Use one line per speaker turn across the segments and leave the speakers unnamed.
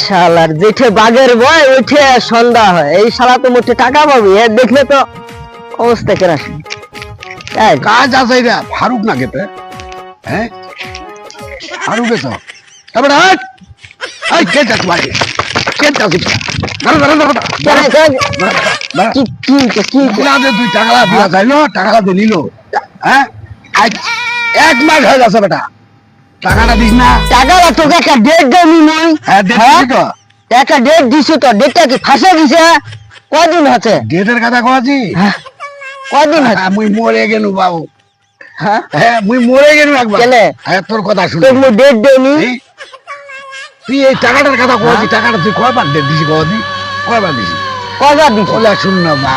শালার যেঠে বাঘের ভয় উঠে সন্ধ্যা হয়, এই শালা তো মুঠে টাকা পাবি, এ দেখলে তো অবস্থা কেরাসি।
কাজ আছে রে ফারুক না কেতে, হ্যাঁ ফারুকে তো তারপরে এই কে যাস ভাই, কে যাস তুই টাকা দিয়া যাইলো, টাকা দিয়ে নিল, হ্যাঁ এক মাস হয়ে যাচ্ছে বেটা, টাকাটা দিস না।
টাকাটা তোকে একটা ডেট দেয়নি নয়?
হ্যাঁ দিছি তো,
একটা ডেট দিছো তো, ডেটটা কি ফাঁসে দিছে? কয়দিন হচ্ছে
ডেটের কথা কওয়াছি?
কয়দিন হচ্ছে?
মুই মরে গেলু বাবু,
হ্যাঁ
হ্যাঁ মুই মরে গেলু একবার।
কেলে?
হ্যাঁ তোর কথা শুনে
তোর মুই ডেট দেয়নি।
তুই এই টাকাটার কথা কওয়াছি, টাকাটা তুই কয়বার ডেট দিছি কওয়াছি, কয়বার দিছি?
কয়বার দিছ?
ওলা শুন না বা,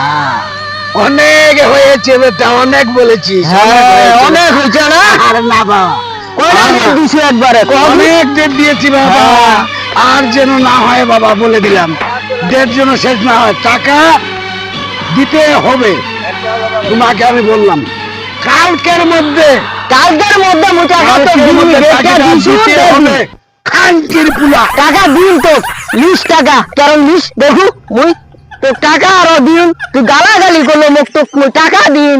অনেক হয়েছে বেটা, অনেক বলেছিস,
অনেক হয়েছে না?
আরে না বাবা,
কয়টা ডেট দিছো একবারে?
অনেক ডেট দিয়েছি বাবা, আর যেন না হয় বাবা বলে দিলাম, ডেট যেন শেষ না হয়, টাকা দিতে হবে তোমাকে, আমি বললাম কালকের মধ্যে,
কালকের মধ্যে মুই টাকা তো দিবি, ডেটটা দিছো হবে।
খানকির পুলা
টাকা দিন তো, 20 টাকা, কারণ 20 দেখু মুই তো টাকা আরো দিন, তুই গালাগালি করলো মুখ তো মুই টাকা দিন।